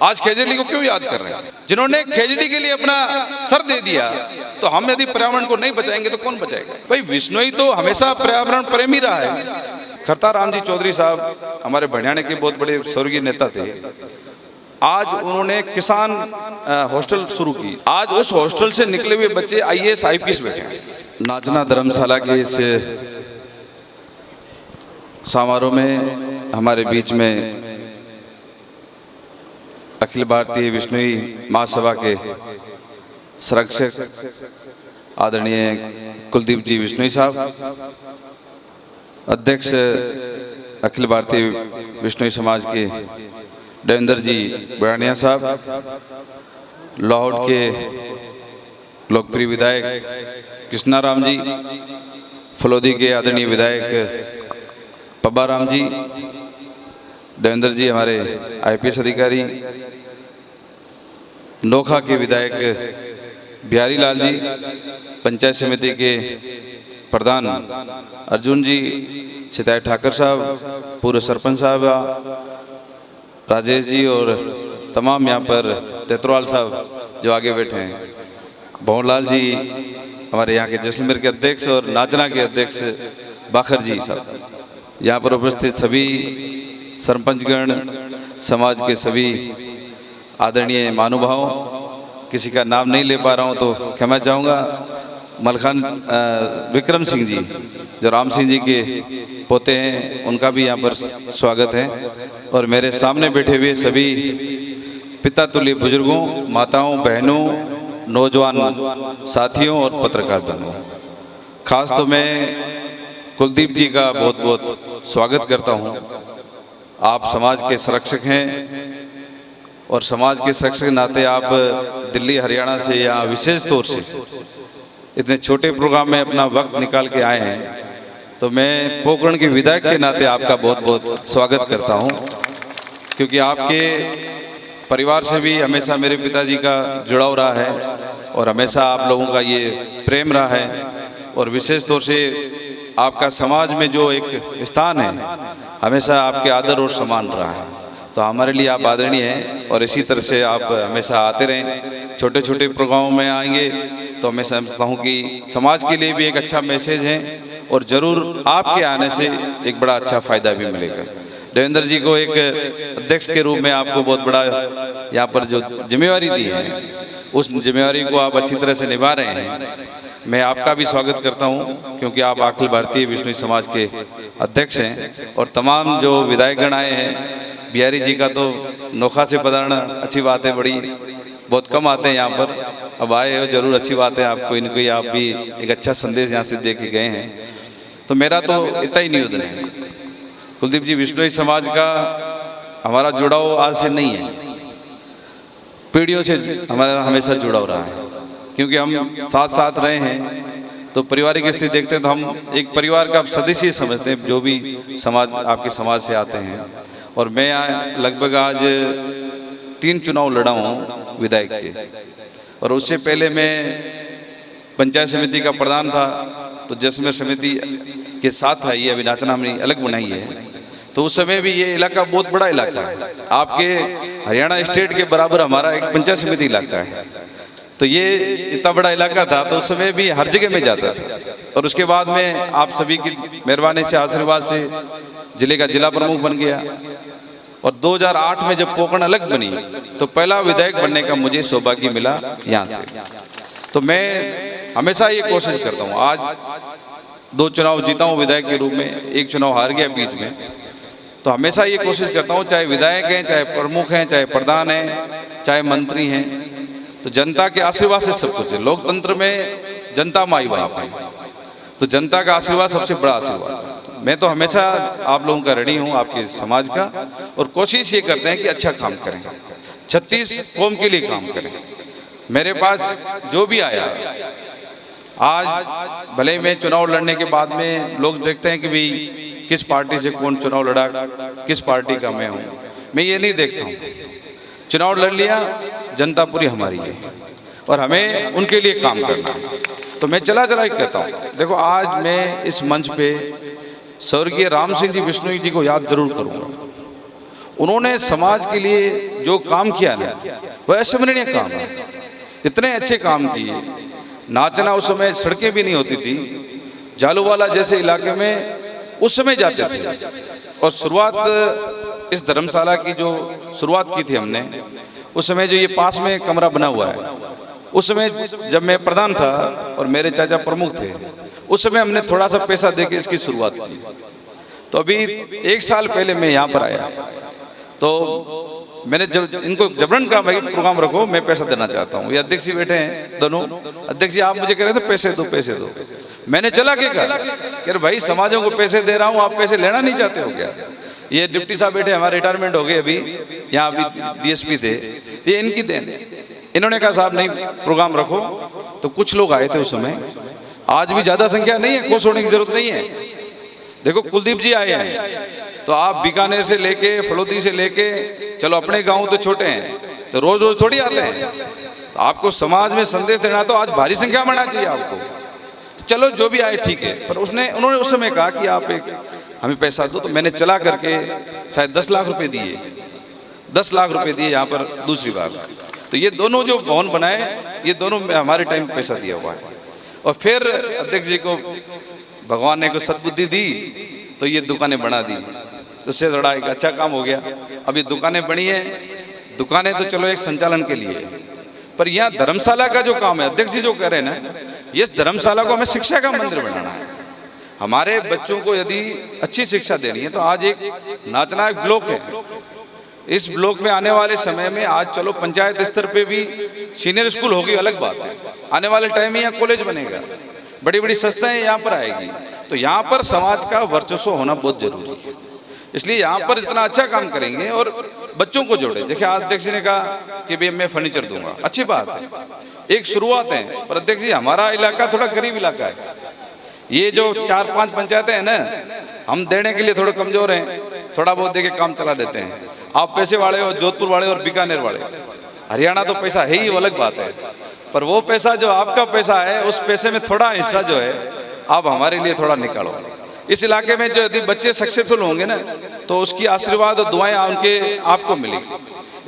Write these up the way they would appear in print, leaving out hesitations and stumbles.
आज खेजड़ी को क्यों याद कर रहे हैं? जिन्होंने खेजड़ी के लिए अपना सर दे दिया, तो हम यदि पर्यावरण को नहीं बचाएंगे तो कौन बचाएगा? भाई विश्नोई तो हमेशा पर्यावरण प्रेमी रहा है। खरता राम जी चौधरी साहब हमारे हरियाणा के बहुत बड़े स्वर्गीय नेता थे। आज उन्होंने किसान हॉस्टल शुरू की। आज उस हॉस्टल से निकले हुए बच्चे IAS IPS बैठे हैं। नाचना धर्मशाला के इस समारोह में हमारे बीच में अखिल भारतीय विश्नोई महासभा के संरक्षक आदरणीय कुलदीप जी विश्नोई साहब, अध्यक्ष अखिल भारतीय विश्नोई समाज के देवेंद्र जी बयानिया साहब, लाहौर के लोकप्रिय विधायक कृष्णा राम जी, फलोदी के आदरणीय विधायक पब्बा राम जी, देवेंद्र जी हमारे IPS अधिकारी, नोखा के विधायक बिहारी लाल जी, पंचायत समिति के प्रधान अर्जुन जी, सिताई ठाकर साहब, पूर्व सरपंच साहब, राजेश जी और तमाम यहाँ पर तेतरवाल साहब जो आगे बैठे हैं, भवनलाल जी हमारे यहाँ के जैसलमेर के अध्यक्ष और नाचना के अध्यक्ष बाखर जी साहब, यहाँ पर उपस्थित सभी सरपंचगण, समाज के सभी आदरणीय महानुभाव, किसी का नाम नहीं ले पा रहा हूँ तो क्षमा चाहूँगा। मलखान विक्रम सिंह जी जो राम सिंह जी के पोते हैं, उनका भी यहाँ पर स्वागत है। और मेरे सामने बैठे हुए सभी पिता तुल्य बुजुर्गों, माताओं, बहनों, नौजवान साथियों और पत्रकार बंधुओं, खास तो मैं कुलदीप जी का बहुत बहुत स्वागत करता हूँ। आप समाज के संरक्षक हैं और समाज के संरक्षक के नाते आप दिल्ली हरियाणा से या विशेष तौर से इतने छोटे प्रोग्राम में अपना वक्त निकाल के आए हैं, तो मैं पोकरण के विधायक के नाते आपका बहुत बहुत स्वागत करता हूं, क्योंकि आपके परिवार से भी हमेशा मेरे पिताजी का जुड़ाव रहा है और हमेशा आप लोगों का ये प्रेम रहा है। और विशेष तौर से आपका समाज में जो एक स्थान है हमेशा आपके आदर और सम्मान रहा है, तो हमारे लिए आप आदरणीय हैं। और इसी तरह से आप हमेशा आते रहें, छोटे छोटे प्रोग्रामों में आएंगे तो मैं समझता हूँ कि समाज के लिए भी एक अच्छा मैसेज है और ज़रूर आपके आने से एक बड़ा अच्छा फ़ायदा भी मिलेगा। देवेंद्र जी को एक अध्यक्ष के रूप में आपको बहुत बड़ा यहाँ पर जो जिम्मेवारी दी है, उस जिम्मेवारी को आप अच्छी तरह से निभा रहे हैं। मैं आपका भी स्वागत करता हूं, क्योंकि आप अखिल भारतीय विश्नोई समाज के अध्यक्ष हैं। और तमाम जो विधायकगण आए हैं, बिहारी जी का तो नोखा से पधारना अच्छी बात है, बड़ी बहुत कम आते हैं यहाँ पर, अब आए हो जरूर अच्छी बात है। आपको इनको आप भी एक अच्छा संदेश यहाँ से दे के गए हैं, तो मेरा तो इतना ही निवेदन है। कुलदीप जी, विश्नोई समाज का हमारा जुड़ाव आज से नहीं है, पीढ़ियों से हमारा हमेशा जुड़ाव रहा है, क्योंकि हम साथ साथ रहे हैं। तो पारिवारिक स्थिति देखते हैं तो हम एक परिवार का सदस्य समझते हैं, जो भी समाज आपके समाज से आते हैं। और मैं लगभग आज 3 चुनाव लड़ा हूँ विधायक के, और उससे पहले मैं पंचायत समिति का प्रधान था, तो जैसलमेर समिति के साथ है ये, अभी नाचना हमने अलग बनाई है। तो उस समय भी ये इलाका बहुत बड़ा इलाका है, आपके हरियाणा स्टेट के बराबर हमारा एक पंचायत समिति इलाका है। तो ये इतना बड़ा इलाका था, तो उस समय भी हर जगह में जाता था। और उसके बाद में आप सभी की मेहरबानी से, आशीर्वाद से जिले का जिला प्रमुख बन गया। और 2008 में जब पोकरण अलग बनी तो पहला विधायक बनने का मुझे सौभाग्य मिला यहाँ से। तो मैं हमेशा ये कोशिश करता हूँ, आज 2 चुनाव जीता हूँ विधायक के रूप में, 1 चुनाव हार गया बीच में, तो हमेशा ये कोशिश करता हूँ, चाहे विधायक हैं, चाहे प्रमुख हैं, चाहे प्रधान हैं, चाहे मंत्री हैं, तो जनता के आशीर्वाद से सब कुछ है। लोकतंत्र में जनता माई बाप है, तो जनता का आशीर्वाद सबसे बड़ा आशीर्वाद है। मैं तो हमेशा आप लोगों का ऋणी हूँ, आपके समाज का, और कोशिश ये करते हैं कि अच्छा काम करें, 36 कौम के लिए काम करें। मेरे पास जो भी आया, आज भले मैं चुनाव लड़ने के बाद में लोग देखते हैं कि भाई किस पार्टी से कौन चुनाव लड़ा, किस पार्टी का मैं हूँ, मैं ये नहीं देखता हूँ। चुनाव लड़ लिया, जनता पूरी हमारी है और हमें उनके लिए काम करना है। तो मैं चला के कहता हूँ, देखो आज मैं इस मंच पे स्वर्गीय राम सिंह जी विश्नोई जी को याद जरूर करूँगा। उन्होंने समाज के लिए जो काम किया ना वह अविस्मरणीय काम है। इतने अच्छे काम किए। नाचना उस समय सड़कें भी नहीं होती थी, जालूवाला जैसे इलाके में उस समय जाते थे। और शुरुआत इस धर्मशाला की जो शुरुआत की थी हमने, उस समय जो ये पास में कमरा बना हुआ है, उस समय जब मैं प्रधान था और मेरे चाचा प्रमुख थे, उस समय हमने थोड़ा सा पैसा देके इसकी शुरुआत की। तो अभी 1 साल पहले मैं यहाँ पर आया तो मैंने जब इनको जबरन कहा भाई प्रोग्राम रखो, मैं पैसा देना चाहता हूँ। ये अध्यक्ष जी बैठे हैं दोनों, अध्यक्ष जी आप मुझे कह रहे थे पैसे दो पैसे दो। मैंने चला के कहा कि भाई समाजों को पैसे दे रहा हूँ, आप पैसे लेना नहीं चाहते हो क्या? ये डिप्टी साहब बैठे, हमारे रिटायरमेंट हो गए, अभी यहाँ अभी डीएसपी थे, ये इनकी देन। इन्होंने कहा साहब नहीं प्रोग्राम रखो। तो कुछ लोग आए थे उस समय, आज भी ज्यादा संख्या नहीं है, कोस होने की जरूरत नहीं है। देखो कुलदीप जी आए हैं, तो आप बीकानेर से लेके फलोदी से लेके, चलो अपने गांव तो छोटे हैं तो रोज रोज थोड़ी आते हैं, तो आपको समाज में संदेश देना तो आज भारी संख्या में आना चाहिए आपको। तो चलो जो भी आए ठीक है, पर उन्होंने उस समय कहा कि आप हमें पैसा दो। तो मैंने चला करके शायद 10 लाख रुपए दिए, 10 लाख रुपए दिए यहाँ पर दूसरी बार। तो ये दोनों जो भवन बनाए, ये दोनों हमारे टाइम पैसा दिया हुआ है। और फिर अध्यक्ष जी को भगवान ने को सद्बुद्धि दी तो ये दुकानें बना दी, तो उससे थोड़ा एक अच्छा काम हो गया। अभी दुकानें बनी है, दुकानें तो चलो एक संचालन के लिए, पर यहाँ धर्मशाला का जो काम है, अध्यक्ष जी जो कह रहे हैं ना, ये धर्मशाला को हमें शिक्षा का मंदिर बनाना है। हमारे बच्चों को यदि अच्छी शिक्षा देनी है तो आज एक नाचना एक ब्लॉक है, इस ब्लॉक में आने वाले समय में आज चलो पंचायत स्तर पे भी सीनियर स्कूल होगी, अलग बात है, आने वाले टाइम में यहाँ कॉलेज बनेगा, बड़ी बड़ी संस्थाएं यहाँ पर आएगी। तो यहाँ पर समाज का वर्चस्व होना बहुत जरूरी है। इसलिए यहाँ पर इतना अच्छा काम करेंगे और बच्चों को जोड़े। देखिए आज अध्यक्ष जी ने कहा कि भाई मैं फर्नीचर दूंगा, अच्छी बात है, एक शुरुआत है। पर अध्यक्ष जी हमारा इलाका थोड़ा गरीब इलाका है, ये जो 4-5 पंचायतें हैं ना, हम देने के लिए थोड़े कमजोर हैं, थोड़ा बहुत देके काम चला देते हैं। आप पैसे वाले हो, जोधपुर वाले और बीकानेर वाले, हरियाणा तो पैसा है ही, वो अलग बात है। पर वो पैसा जो आपका पैसा है, उस पैसे में थोड़ा हिस्सा जो है आप हमारे लिए थोड़ा निकालो। इस इलाके में जो यदि बच्चे सक्सेसफुल होंगे ना, तो उसकी आशीर्वाद और दुआएं उनके आपको मिलेगी।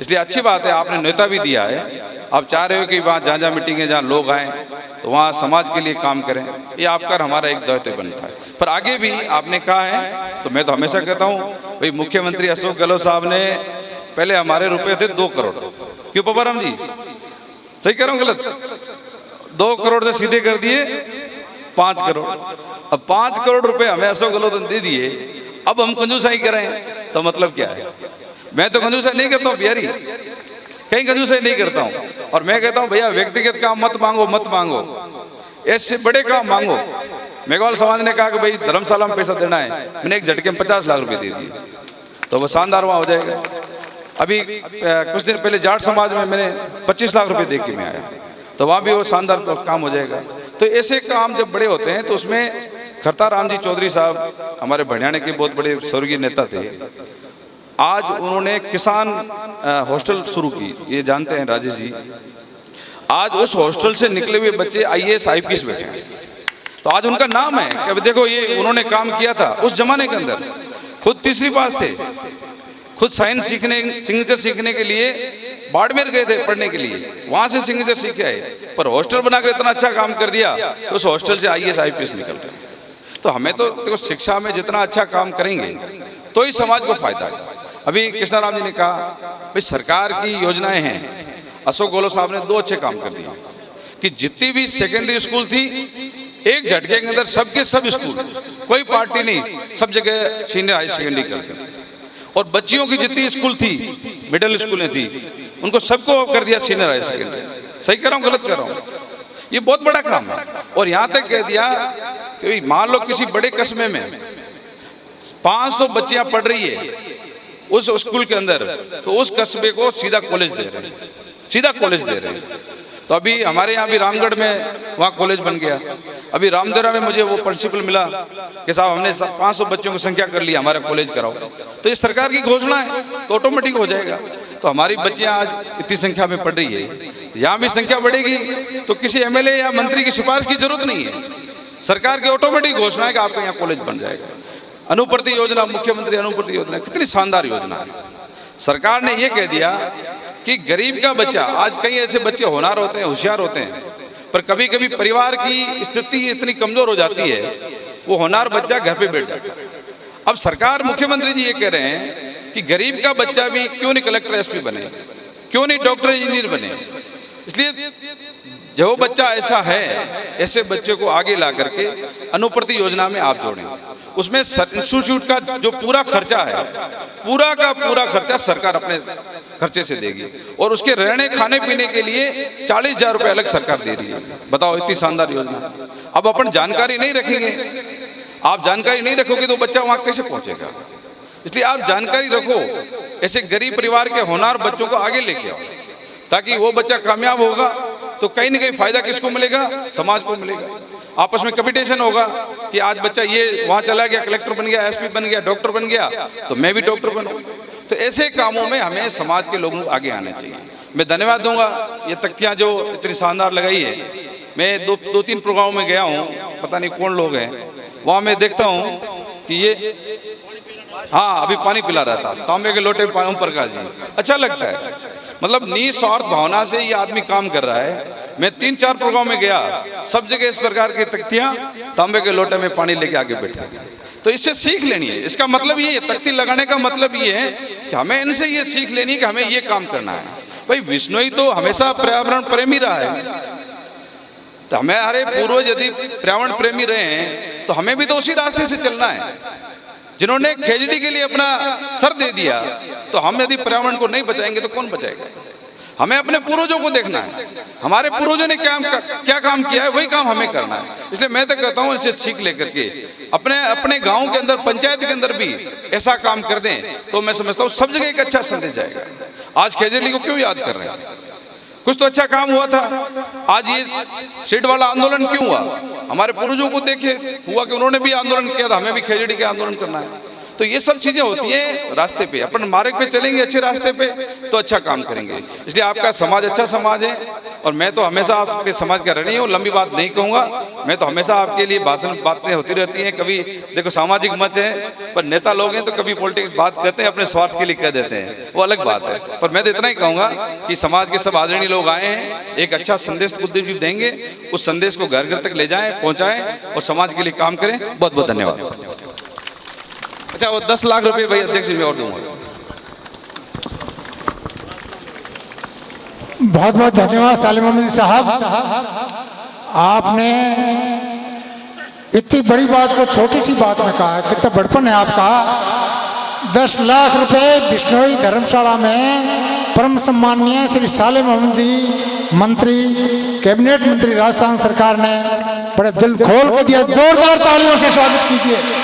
इसलिए अच्छी बात है, आपने न्योता भी दिया है। आप चाह रहे हो कि वहाँ जहाँ जहाँ मीटिंग है, जहाँ लोग आए तो वहाँ समाज के लिए काम करें, ये आपका हमारा एक दायित्व बनता है। पर आगे भी आपने कहा है, तो मैं तो हमेशा कहता हूँ भाई मुख्यमंत्री अशोक गहलोत साहब ने पहले हमारे रुपए थे 2 करोड़, क्यों पपाराम जी सही कह रहा हूँ गलत? 2 करोड़ से सीधे कर दिए 5 करोड़। अब 5 करोड़ रुपए हमें अशोक गहलोत ने दे दिए, अब हम कंजूसाई करें तो मतलब क्या है? मैं तो कंजूसाई नहीं करता हूँ बिहारी, कहीं कंजूसाई नहीं करता हूँ। और मैं कहता हूँ भैया व्यक्तिगत काम मत मांगो, मत मांगो, ऐसे बड़े काम मांगो। मेघवाल समाज ने कहा कि भाई धर्मशाला में पैसा देना है, मैंने एक झटके में 50 लाख रुपए दे दिए, तो वो शानदार वहाँ हो जाएगा। अभी कुछ दिन पहले जाट समाज में मैंने 25 लाख रुपए दे के मैं आया, तो वहाँ भी वो शानदार काम हो जाएगा। तो ऐसे काम जब बड़े होते हैं तो उसमें खरता राम जी चौधरी साहब हमारे भंडियाने के बहुत बड़े स्वर्गीय नेता थे, आज उन्होंने किसान हॉस्टल शुरू की, ये जानते हैं राजेश जी। आज उस हॉस्टल से निकले हुए बच्चे IAS IPS बैठे हैं, तो आज उनका नाम है कि देखो ये उन्होंने काम किया था उस जमाने के अंदर। खुद तीसरी पास थे, खुद साइंस सीखने सिग्नेचर सीखने के लिए बाड़मेर गए थे पढ़ने के लिए, वहां से सिग्नेचर सीख आए, पर हॉस्टल बनाकर इतना अच्छा काम कर दिया तो उस हॉस्टल से IAS IPS निकल रहे। तो हमें तो देखो शिक्षा में जितना अच्छा काम करेंगे तो ही समाज को फायदा है। अभी कृष्णाराम जी ने कहा भाई सरकार की योजनाएं हैं, अशोक गहलोत साहब ने 2 अच्छे काम कर दिए कि जितनी भी सेकेंडरी स्कूल थी एक झटके के अंदर सबके सब स्कूल, कोई पार्टी नहीं, सब जगह सीनियर हाई सेकेंडरी करके, और बच्चियों की जितनी स्कूल थी मिडिल स्कूलें थी उनको सबको कर दिया सीनियर हाई सेकेंडरी। सही कर रहा हूँ गलत कर रहा हूँ? ये बहुत बड़ा काम है। और यहाँ तक कह दिया कि मान लो किसी बड़े कस्बे में 500 बच्चियां पढ़ रही है उस स्कूल के अंदर, तो उस कस्बे को सीधा कॉलेज दे रहे हैं, सीधा कॉलेज दे रहे हैं। तो अभी हमारे यहाँ भी रामगढ़ में वहाँ कॉलेज बन गया। अभी रामदेवरा में मुझे वो प्रिंसिपल मिला कि साहब हमने 500 बच्चों की संख्या कर ली, हमारा कॉलेज कराओ। तो ये सरकार की घोषणा है तो ऑटोमेटिक हो जाएगा। तो हमारी बच्चियाँ आज इतनी संख्या में पढ़ रही है, यहाँ भी संख्या बढ़ेगी तो किसी MLA या मंत्री की सिफारिश की जरूरत नहीं है, सरकार की ऑटोमेटिक घोषणा है कि आपका यहाँ कॉलेज बन जाएगा। अनुप्रति योजना, मुख्यमंत्री अनुप्रति योजना कितनी शानदार योजना है। सरकार ने ये कह दिया कि गरीब का बच्चा, आज कई ऐसे बच्चे होनहार होते हैं, होशियार होते हैं, पर कभी कभी परिवार की स्थिति इतनी कमजोर हो जाती है, वो होनहार बच्चा घर पे बैठ जाता है। अब सरकार, मुख्यमंत्री जी ये कह रहे हैं कि गरीब का बच्चा भी क्यों नहीं कलेक्टर एसपी बने, क्यों नहीं डॉक्टर इंजीनियर बने। इसलिए जो बच्चा ऐसा है, ऐसे बच्चे को आगे ला करके अनुप्रति योजना में आप जोड़ें। उसमें इंस्टीट्यूट का जो पूरा खर्चा है, पूरा का पूरा खर्चा सरकार अपने खर्चे से देगी, और उसके रहने खाने पीने के लिए 40,000 रुपये अलग सरकार दे रही है। बताओ, इतनी शानदार योजना। अब अपन जानकारी नहीं रखेंगे, आप जानकारी नहीं रखोगे तो बच्चा वहां कैसे पहुंचेगा। इसलिए आप जानकारी रखो, ऐसे गरीब परिवार के होनहार बच्चों को आगे लेके आओ, ताकि वो बच्चा कामयाब होगा तो कहीं ना कहीं फायदा किसको मिलेगा, समाज को मिलेगा। आपस में कंपटीशन होगा कि आज बच्चा ये वहां चला गया, कलेक्टर बन गया, एसपी बन गया, डॉक्टर बन गया, तो मैं भी डॉक्टर बनूं। तो ऐसे कामों में हमें समाज के लोगों को आगे आना चाहिए। मैं धन्यवाद दूंगा, ये तख्तियां जो इतनी शानदार लगाई है। मैं दो तीन प्रोग्राम में गया हूँ, पता नहीं कौन लोग हैं, वहां मैं देखता हूँ कि ये, हाँ अभी पानी पिला रहा था, तांबे के लोटे में ओम प्रकाश जी, अच्छा लगता है। मतलब निस्वार्थ भावना से ये आदमी काम कर रहा है। मैं 3-4 प्रोग्राम में गया, सब जगह इस प्रकार की तख्तियां, तांबे के लोटे में पानी लेके आगे बैठे। तो इससे सीख लेनी है। इसका मतलब ये, तख्ती लगाने का मतलब ये है कि हमें इनसे ये सीख लेनी है कि हमें ये काम करना है। भाई विष्णु तो हमेशा पर्यावरण प्रेमी रहा है, तो हमारे पूर्वज यदि पर्यावरण प्रेमी रहे हैं तो हमें भी तो उसी रास्ते से चलना है। जिन्होंने खेजड़ी के लिए अपना सर दे दिया, तो हम यदि पर्यावरण को नहीं बचाएंगे तो कौन बचाएगा। हमें अपने पूर्वजों को देखना है, हमारे पूर्वजों ने क्या काम किया है वही काम हमें करना है। इसलिए मैं तो कहता हूँ, इसे सीख लेकर के अपने गांव के अंदर, पंचायत के अंदर भी ऐसा काम कर दें, तो मैं समझता हूँ सब जगह एक अच्छा संदेश जाएगा। आज खेजड़ी को क्यों याद कर रहे हैं, कुछ तो अच्छा काम हुआ था। आज ये सीट वाला आंदोलन क्यों हुआ, हमारे पूर्वजों को देखे हुआ कि उन्होंने भी आंदोलन किया था, हमें भी खेजड़ी के आंदोलन करना है। तो ये सब चीजें होती है रास्ते पे, अपन मार्ग पे चलेंगे अच्छे रास्ते पे तो अच्छा काम करेंगे। इसलिए आपका समाज अच्छा समाज है, और मैं तो हमेशा आपके समाज का ऋणी हूँ। लंबी बात नहीं कहूँगा, मैं तो हमेशा आपके लिए भाषण, बातें होती रहती हैं। कभी देखो सामाजिक मंच है, पर नेता लोग हैं तो कभी पॉलिटिक्स बात करते हैं, अपने स्वार्थ के लिए कह देते हैं, वो अलग बात है। पर मैं तो इतना ही कहूँगा कि समाज के सब आदरणीय लोग आए हैं, एक अच्छा संदेश बुद्धि देंगे, उस संदेश को घर घर तक ले जाएं, पहुँचाएं और समाज के लिए काम करें। बहुत बहुत धन्यवाद। अच्छा, वो 10 लाख रुपए भाई अध्यक्ष जी मैं और दूंगा। बहुत बहुत धन्यवाद सालिम अहमद साहब, आपने इतनी बड़ी बात को छोटी सी बात में कहा, कितना बड़पन है आपका। 10 लाख रुपए बिश्नोई धर्मशाला में परम सम्माननीय श्री सालिम अहमद जी मंत्री, कैबिनेट मंत्री राजस्थान सरकार ने बड़े दिल खोल कर दिया। जोरदार तालियों से स्वागत कीजिए।